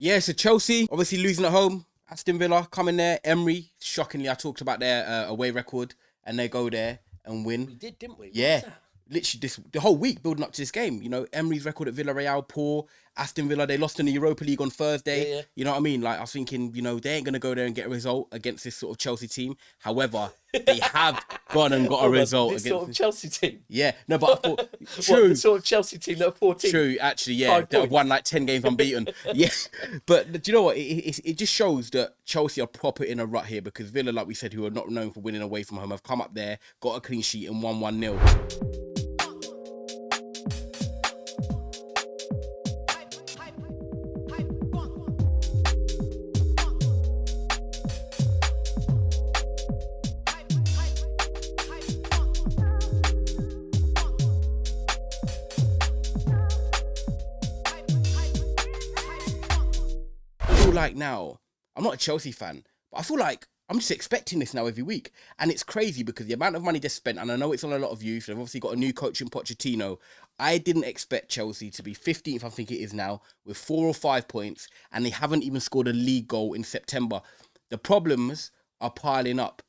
Yeah, so Chelsea, obviously losing at home. Aston Villa coming there. Emery, shockingly, I talked about their away record, and they go there and win. We did, didn't we? What Yeah. was that? Literally the whole week building up to this game. You know, Emery's record at Villarreal, poor. Aston Villa, they lost in the Europa League on Thursday. Yeah. You know what I mean? Like, I was thinking, you know, they ain't going to go there and get a result against this sort of Chelsea team. However, they have gone and got a result this against sort of Chelsea team. Yeah, no, but I thought, What, the sort of Chelsea team that are 14. True, actually, yeah. They have won like 10 games unbeaten. Yeah. But do you know what? It just shows that Chelsea are proper in a rut here because Villa, like we said, who are not known for winning away from home, have come up there, got a clean sheet and won 1-0. Like now, I'm not a Chelsea fan, but I feel like I'm just expecting this now every week. And it's crazy because the amount of money they spent, and I know it's on a lot of youth, they've obviously got a new coach in Pochettino. I didn't expect Chelsea to be 15th, I think it is now, with 4 or 5 points, and they haven't even scored a league goal in September. The problems are piling up.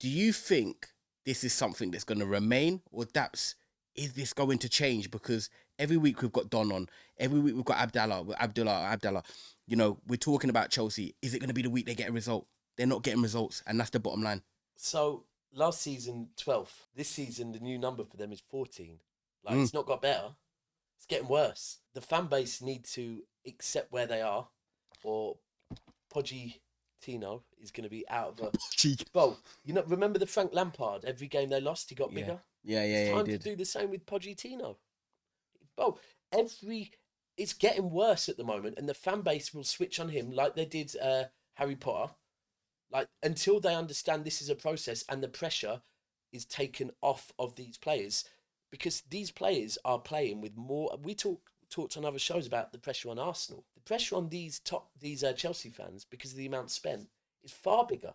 Do you think this is something that's going to remain, or Daps, is this going to change? Because every week we've got Don on, every week we've got Abdullah. You know, we're talking about Chelsea. Is it going to be the week they get a result? They're not getting results, and that's the bottom line. So, last season, 12th. This season, the new number for them is 14. Like, It's not got better. It's getting worse. The fan base need to accept where they are, or Pochettino is going to be out of a... Well, you know, remember the Frank Lampard? Every game they lost, he got bigger? Yeah, It's time to do the same with Pochettino. Well, it's getting worse at the moment, and the fan base will switch on him like they did Harry Potter. Like, until they understand this is a process and the pressure is taken off of these players, because these players are playing with more. We talked on other shows about the pressure on Arsenal. The pressure on these Chelsea fans, because of the amount spent, is far bigger.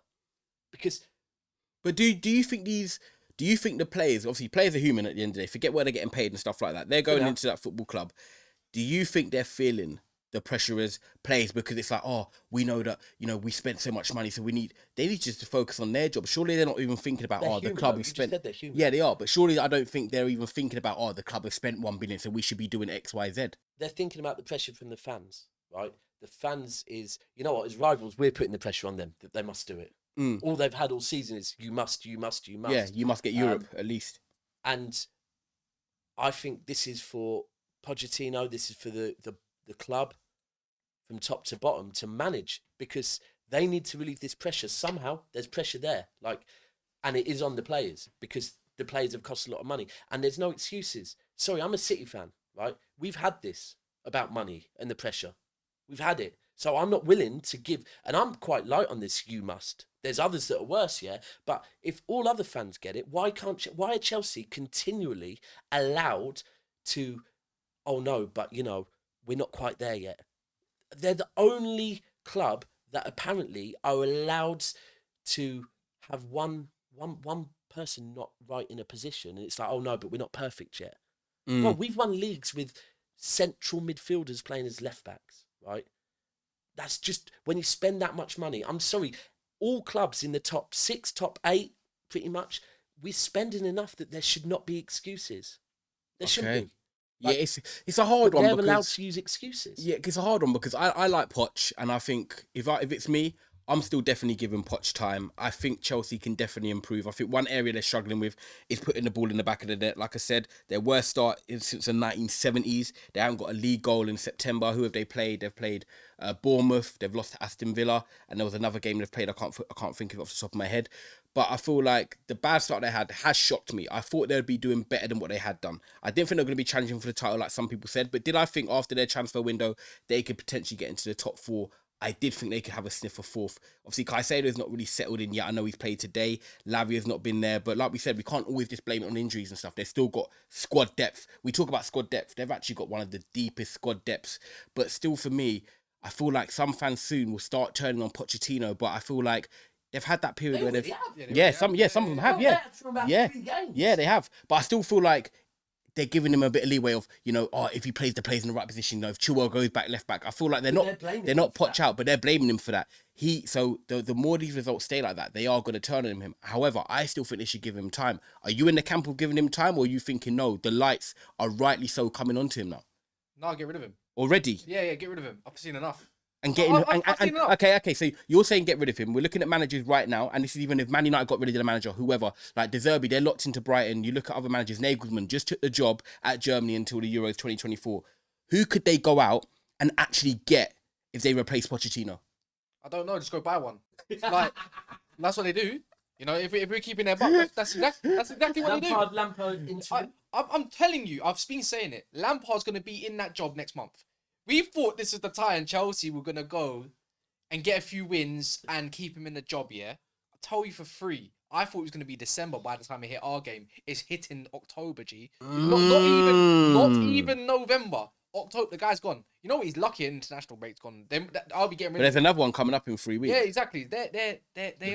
But do you think the players, obviously players are human at the end of the day, forget where they're getting paid and stuff like that. They're going into that football club. Do you think they're feeling the pressure as players because it's like, oh, we know that, you know, we spent so much money, so they need just to focus on their job. Surely they're not even thinking about, the club has spent. Just said they're human. Yeah, they are, but surely I don't think they're even thinking about, the club has spent 1 billion, so we should be doing X, Y, Z. They're thinking about the pressure from the fans, right? The fans is, you know what, as rivals, we're putting the pressure on them that they must do it. All they've had all season is you must. Yeah, you must get Europe at least. And I think this is for Pochettino, this is for the club from top to bottom to manage, because they need to relieve this pressure. Somehow there's pressure there, and it is on the players because the players have cost a lot of money and there's no excuses. Sorry, I'm a City fan, right? We've had this about money and the pressure. We've had it. So I'm not willing to give, and I'm quite light on this, you must. There's others that are worse, yeah? But if all other fans get it, why are Chelsea continually allowed to, oh no, but you know, we're not quite there yet? They're the only club that apparently are allowed to have one person not right in a position, and it's like, oh no, but we're not perfect yet. Well, we've won leagues with central midfielders playing as left backs, right? That's just, when you spend that much money, I'm sorry, all clubs in the top 6, top 8, pretty much, we're spending enough that there should not be excuses. There shouldn't be. Yeah, it's a hard one. They're allowed to use excuses. Yeah, it's a hard one because I like Poch, and I think if it's me, I'm still definitely giving Poch time. I think Chelsea can definitely improve. I think one area they're struggling with is putting the ball in the back of the net. Like I said, their worst start since the 1970s. They haven't got a league goal in September. Who have they played? They've played Bournemouth. They've lost to Aston Villa, and there was another game they've played. I can't think of it off the top of my head. But I feel like the bad start they had has shocked me. I thought they'd be doing better than what they had done. I didn't think they were going to be challenging for the title like some people said. But did I think after their transfer window, they could potentially get into the top 4? I did think they could have a sniff for 4th. Obviously, Caicedo's not really settled in yet. I know he's played today. Lavia's not been there. But like we said, we can't always just blame it on injuries and stuff. They've still got squad depth. We talk about squad depth. They've actually got one of the deepest squad depths. But still, for me, I feel like some fans soon will start turning on Pochettino. But I feel like they've had that period where some of them have, yeah, they have. But I still feel like they're giving him a bit of leeway of, if he plays in the right position, if Chilwell goes back left back, I feel like they're not Poch out, but they're blaming him for that. So the more these results stay like that, they are going to turn on him. However, I still think they should give him time. Are you in the camp of giving him time, or are you thinking, no, the lights are rightly so coming onto him now? No, get rid of him. Already? Yeah, get rid of him. I've seen enough. And getting okay. So you're saying get rid of him. We're looking at managers right now, and this is even if Man United got rid of the manager, whoever, like De Zerbi, they're locked into Brighton. You look at other managers. Nagelsmann just took the job at Germany until the Euros 2024. Who could they go out and actually get if they replace Pochettino? I don't know. Just go buy one. Like that's what they do. If we're keeping their buck, that's exactly what they do. Lampard into. I'm telling you, I've been saying it. Lampard's going to be in that job next month. We thought this was the time Chelsea were going to go and get a few wins and keep him in the job, yeah? I tell you for free. I thought it was going to be December by the time it hit our game. It's hitting October, G. Not even November. October, the guy's gone. You know what? He's lucky international break's gone. I'll be getting rid of But there's another one coming up in 3 weeks. Yeah, exactly. They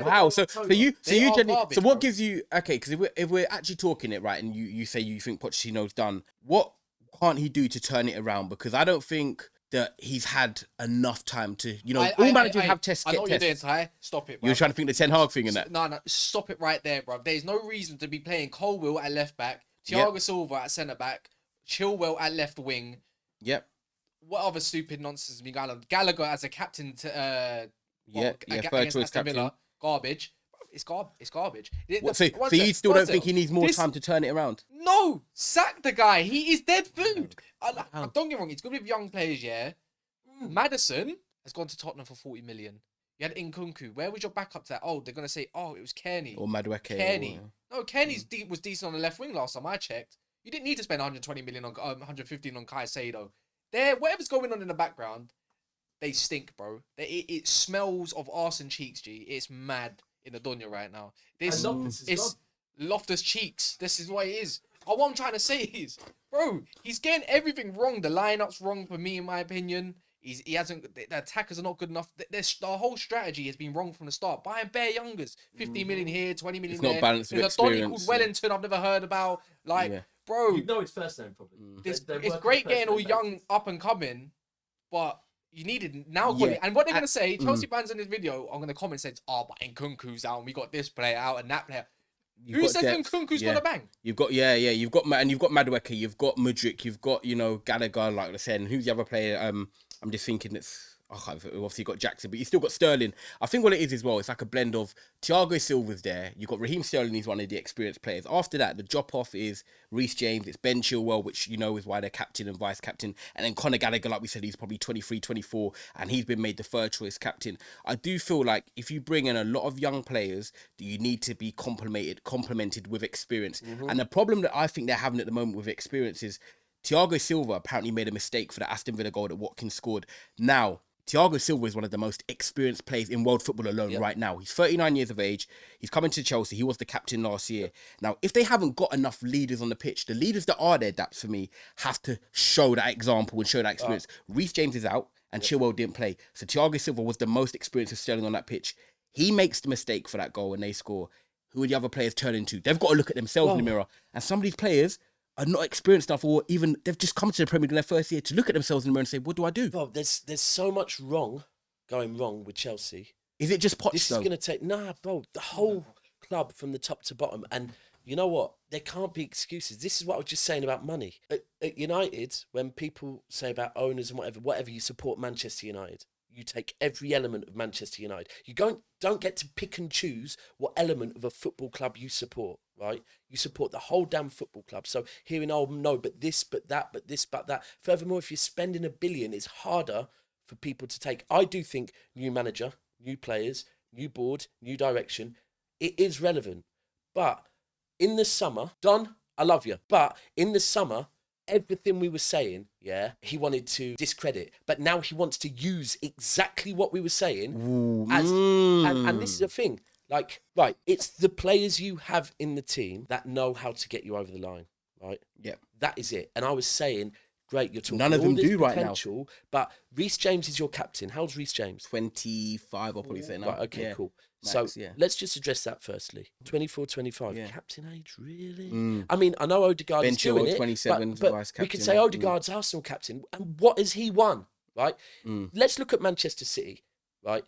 wow. So you garbage, so what bro. gives you because if we're actually talking it right, and you say you think Pochettino's done, what can't he do to turn it around? Because I don't think that he's had enough time to, all managers have tests. I know what you're doing, Ty. Stop it, bro. You're trying to think the Ten Hag thing in that. No, stop it right there, bro. There's no reason to be playing Colwill at left back, Thiago Silva at centre back, Chilwell at left wing. Yep. What other stupid nonsense has been going on? Gallagher as a captain to third choice captain. Villa. Garbage. It's garbage. So you still don't think he needs more time to turn it around? No, sack the guy. He is dead food. Don't get me wrong. It's good with young players, yeah. Maddison has gone to Tottenham for 40 million. You had Nkunku. Where was your backup to that? Oh, they're going to say, it was Kearney. Or Madueke. Kearney. No, Kearney was decent on the left wing last time I checked. You didn't need to spend 120 million on 115 on Caicedo. Whatever's going on in the background, they stink, bro. It smells of arse and cheeks, G. It's mad in the dunya right now. It's Loftus cheeks. This is what it is. What I'm trying to say is, bro, he's getting everything wrong. The lineup's wrong for me, in my opinion. He hasn't. The attackers are not good enough. The whole strategy has been wrong from the start. Buying bare youngers, 15 million here, 20 million there. It's not balanced with There's a Donny experience. called Wellington I've never heard about. Bro, You know his first name probably. it's great getting all young up and coming, but you needed now quality. And what they're gonna say, Chelsea fans in this video are gonna comment and say, but Nkunku's out and we got this player out and that player. Who says Nkunku's gonna bang? You've got you've got Madueke, you've got Mudryk, you've got Gallagher, like I said, and who's the other player? I'm just thinking obviously you've got Jackson, but you still got Sterling. I think what it is as well, it's like a blend of Thiago Silva's there. You've got Raheem Sterling, he's one of the experienced players. After that, the drop off is Reece James, it's Ben Chilwell, which is why they're captain and vice captain. And then Conor Gallagher, like we said, he's probably 23, 24, and he's been made the third choice captain. I do feel like if you bring in a lot of young players, you need to be complemented with experience. And the problem that I think they're having at the moment with experience is Thiago Silva apparently made a mistake for the Aston Villa goal that Watkins scored. Now, Thiago Silva is one of the most experienced players in world football alone right now. He's 39 years of age. He's coming to Chelsea. He was the captain last year. Now, if they haven't got enough leaders on the pitch, the leaders that are there, Daps, for me, have to show that example and show that experience. Reece James is out and Chilwell didn't play. So Thiago Silva was the most experienced of Sterling on that pitch. He makes the mistake for that goal and they score. Who are the other players turning to? They've got to look at themselves in the mirror. And some of these players are not experienced enough, or even they've just come to the Premier League in their first year to look at themselves in the mirror and say, what do I do? Bro, there's so much going wrong with Chelsea. Is it just Poch, This is going to take... Nah, bro, the whole club from the top to bottom. And you know what? There can't be excuses. This is what I was just saying about money. At United, when people say about owners and whatever, you support Manchester United. You take every element of Manchester United. You don't get to pick and choose what element of a football club you support, right? You support the whole damn football club. So hearing, no, but this, but that, but this, but that. Furthermore, if you're spending $1 billion, it's harder for people to take. I do think new manager, new players, new board, new direction, it is relevant. But in the summer, Don, I love you. But in the summer, everything we were saying, he wanted to discredit. But now he wants to use exactly what we were saying. And this is the thing. Like, right, it's the players you have in the team that know how to get you over the line, right? Yeah. That is it. And I was saying, great. You're talking None of all them this do right now. potential, but Reece James is your captain. How's Reece James? 25, I'll probably say now. Right, okay, Yeah. cool. Max, So yeah. let's just address that firstly. 24, 25. Yeah. Captain age, really? Mm. I mean, I know Odegaard Ben is doing Chilwell, it, 27, but vice we could captain. say Odegaard's Arsenal captain. And what has he won, right? Mm. Let's look at Manchester City, right?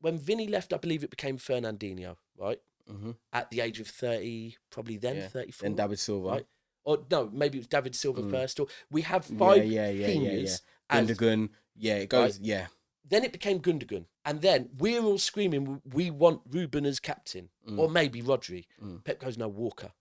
When Vinny left, I believe it became Fernandinho, right? Mm-hmm. At the age of 30, probably then, Yeah. 34. Then David Silva. Right? Or no, maybe it was David Silva Mm. first. Or we have five Yeah. seniors. as- Gundogan. Yeah, it goes. Right. Yeah. Then it became Gundogan. And then we're all screaming, we want Ruben as captain. Or maybe Rodri. Pep goes, no, Walker.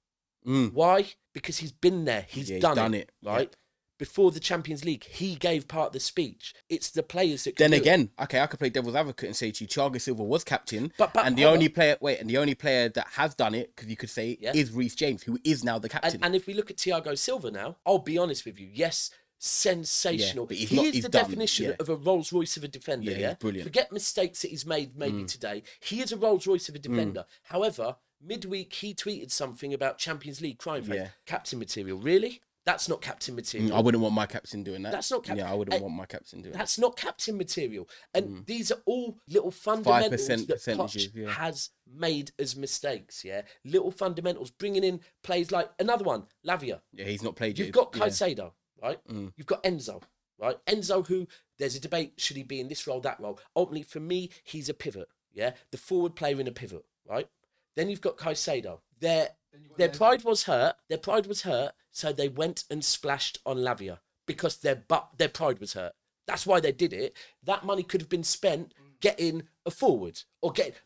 Mm. Why? Because he's been there. He's done it. Right? Yeah. Before the Champions League, he gave part of the speech. It's the players that can Then do it. again, okay, I could play devil's advocate and say to you, Thiago Silva was captain, But and the hold only on. player that has done it, because you could say, Yeah. is Reece James, who is now the captain. And if we look at Thiago Silva now, I'll be honest with you. Yes, sensational. Yeah, but he's he not- is he's the done, definition yeah. of a Rolls Royce of a defender. Yeah, Yeah, he's brilliant. Forget mistakes that he's made maybe today. He is a Rolls Royce of a defender. However, midweek he tweeted something about Champions League crying face. Yeah. Captain material. Really? That's not captain material. I wouldn't want my captain doing that. That's not Yeah, I wouldn't want my captain doing that. That's not captain material. And these are all little fundamentals 5% that percentages, Poch yeah. has made as mistakes. Yeah, little fundamentals, bringing in plays like another one, Lavia. Yeah, he's not played yet. You've got Yeah. Caicedo, right? You've got Enzo, right? Enzo, who there's a debate, should he be in this role, that role? Ultimately, for me, he's a pivot, yeah? The forward player in a pivot, right? Then you've got Caicedo. Their pride was hurt. Their pride was hurt, so they went and splashed on Lavia because their pride was hurt. That's why they did it. That money could have been spent getting a forward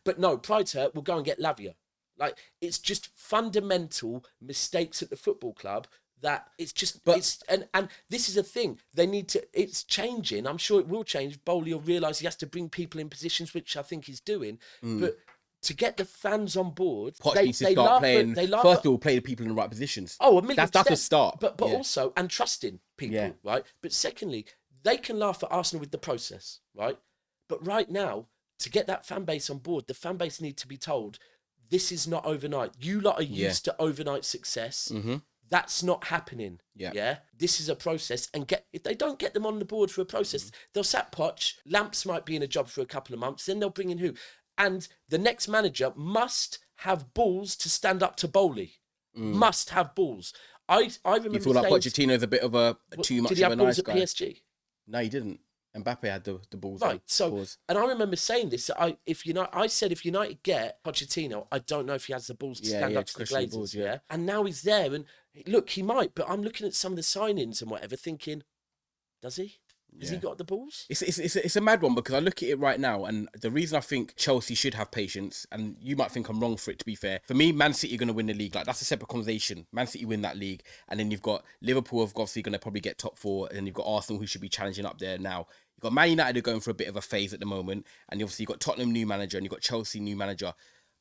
but no, pride's hurt, we'll go and get Lavia. Like, it's just fundamental mistakes at the football club that it's just, and this is a thing. They need to, it's changing. I'm sure it will change. Boehly will realise he has to bring people in positions, which I think he's doing. But to get the fans on board, Poch they needs to start laugh playing. They laugh First at- of all, play the people in the right positions. Oh, a million That's a percent. start. But Yeah. also, and trusting people, Yeah. right? But secondly, they can laugh at Arsenal with the process, right? But right now, to get that fan base on board, the fan base need to be told, this is not overnight. You lot are Yeah. used to overnight success. Mm-hmm. That's not happening. Yeah. This is a process. And if they don't get them on the board for a process, they'll sack Poch. Lamps might be in a job for a couple of months. Then they'll bring in who? And the next manager must have balls to stand up to Boehly. Must have balls. I remember You feel like saying, Pochettino's a bit of a too much did he of have a balls nice at guy. PSG? No, he didn't. Mbappe had the balls. Right. So, Balls. and I remember saying this. I said if United get Pochettino, I don't know if he has the balls to stand up to the questionable Glazers. balls, Yeah. And now he's there, and look, he might. But I'm looking at some of the signings and whatever, thinking, does he? Has he Yeah. got the balls? It's a mad one because I look at it right now, and the reason I think Chelsea should have patience, and you might think I'm wrong for it, to be fair. For me, Man City are going to win the league. Like, that's a separate conversation. Man City win that league, and then you've got Liverpool, obviously going to probably get top four, and then you've got Arsenal, who should be challenging up there now. You've got Man United, who are going for a bit of a phase at the moment, and obviously you've got Tottenham new manager, and you've got Chelsea new manager.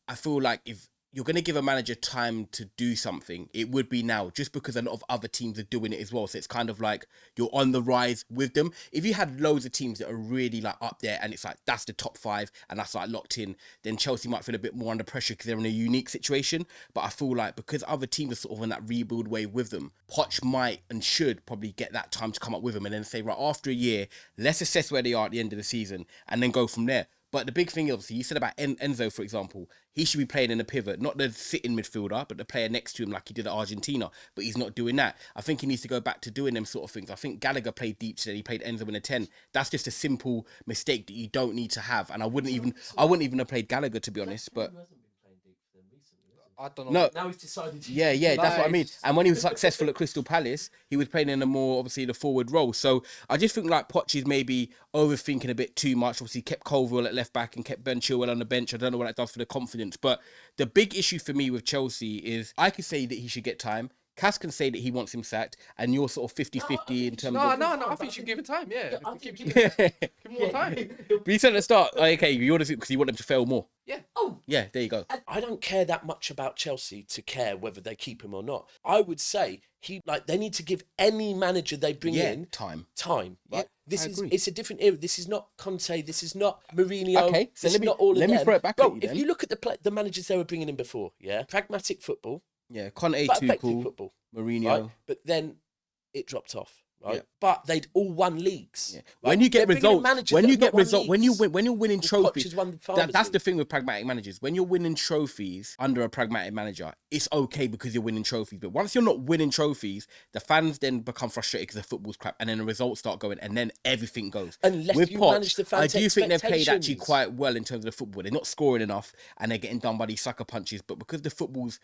I feel like if you're going to give a manager time to do something, it would be now, just because a lot of other teams are doing it as well. So it's kind of like you're on the rise with them. If you had loads of teams that are really like up there and it's like that's the top five and that's like locked in, then Chelsea might feel a bit more under pressure because they're in a unique situation. But I feel like because other teams are sort of on that rebuild wave with them, Poch might and should probably get that time to come up with them and then say, right, after a year, let's assess where they are at the end of the season and then go from there. But the big thing, obviously, you said about Enzo, for example, he should be playing in a pivot, not the sitting midfielder, but the player next to him like he did at Argentina. But he's not doing that. I think he needs to go back to doing them sort of things. I think Gallagher played deep today. He played Enzo in a 10. That's just a simple mistake that you don't need to have. And I wouldn't even have played Gallagher, to be honest. But I don't know. no, Now he's decided. yeah, that's what I mean. Nice. And when he was successful at Crystal Palace, he was playing in a more, obviously, the forward role. So I just think like Poch is maybe overthinking a bit too much. Obviously, kept Colville at left back and kept Ben Chilwell on the bench. I don't know what that does for the confidence. But the big issue for me with Chelsea is I could say that he should get time. Cass can say that he wants him sacked, and you're sort of 50-50 in terms No, of... no. I think you should give him time. Yeah, I give think him more time. But you said at the start, okay, you want to because you want them to fail more. Yeah. Oh, Yeah, there you go. I don't care that much about Chelsea to care whether they keep him or not. I would say they need to give any manager they bring in time. Right? Yeah, This I is agree. it's a different era. This is not Conte. This is not Mourinho. Okay, so this let is me- not all of let me them. throw it back Bro, at you if then. you look at the managers they were bringing in before, yeah, pragmatic football, Yeah, Conte but effective Tuchel, football, Mourinho. right? But then it dropped off, right? Yeah. But they'd all won leagues. Yeah. Right? When you get They're bringing in results, managers when that you have get not won result, leagues. when you're winning Poch trophies, has won the that's Farmers the League. thing with pragmatic managers. When you're winning trophies under a pragmatic manager, it's okay because you're winning trophies. But once you're not winning trophies, the fans then become frustrated because the football's crap, and then the results start going, and then everything goes. Unless With you Poch, manage the I fans' do think they've played actually expectations. quite well in terms of the football. They're not scoring enough, and they're getting done by these sucker punches. But because the football's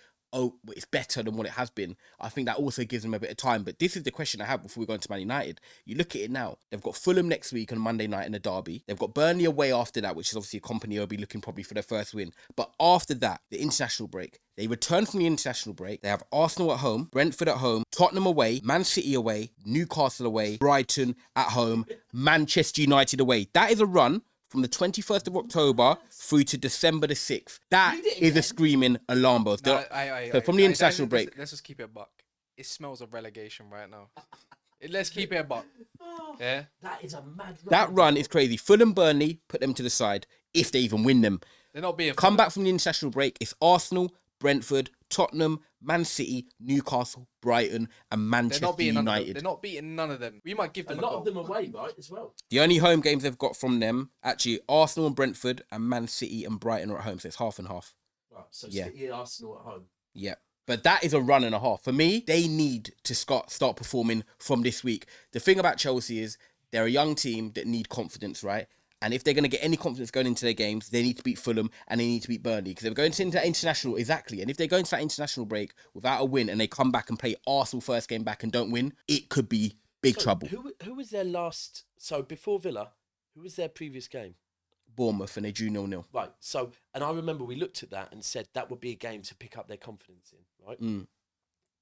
it's better than what it has been, I think that also gives them a bit of time. But this is the question I have before we go into Man United. You look at it now. They've got Fulham next week on Monday night in the derby. They've got Burnley away after that, which is obviously a company will be looking probably for their first win. But after that, the international break. They return from the international break. They have Arsenal at home, Brentford at home, Tottenham away, Man City away, Newcastle away, Brighton at home, Manchester United away. That is a run from the 21st of October through to December the 6th. That is a screaming alarm bell. So from the international break. Let's just keep it a buck. It smells of relegation right now. Let's keep it a buck. Yeah. That is a mad run. That run is crazy. Fulham, Burnley, put them to the side if they even win them. They're not being Come back from the international break. It's Arsenal, Brentford, Tottenham, Man City, Newcastle, Brighton, and Manchester United. They're not beating none of them. We might give them a lot of them away, right, as well. The only home games they've got from them, actually, Arsenal and Brentford, and Man City and Brighton are at home. So it's half and half. Right, so Yeah. City, Arsenal at home. Yeah. But that is a run and a half. For me, they need to start performing from this week. The thing about Chelsea is they're a young team that need confidence, right? And if they're going to get any confidence going into their games, they need to beat Fulham and they need to beat Burnley. Because they're going into that international, exactly. And if they're going to that international break without a win and they come back and play Arsenal first game back and don't win, it could be big trouble. Who was their last... So, before Villa, who was their previous game? Bournemouth, and they drew 0-0. Right, so... And I remember we looked at that and said that would be a game to pick up their confidence in, right?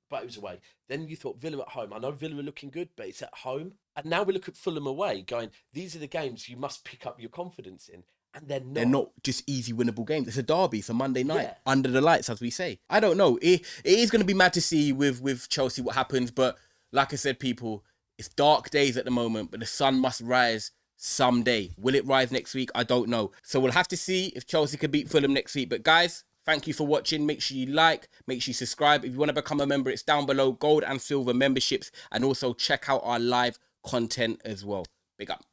But it was away. Then you thought Villa at home. I know Villa are looking good, but it's at home. And now we look at Fulham away, going, these are the games you must pick up your confidence in. And they're not. They're not just easy winnable games. It's a derby. It's a Monday night. Yeah. Under the lights, as we say. I don't know. It is going to be mad to see with Chelsea what happens. But like I said, people, it's dark days at the moment, but the sun must rise someday. Will it rise next week? I don't know. So we'll have to see if Chelsea can beat Fulham next week. But guys, thank you for watching. Make sure you like, make sure you subscribe. If you want to become a member, it's down below. Gold and silver memberships. And also check out our live content as well. Big up.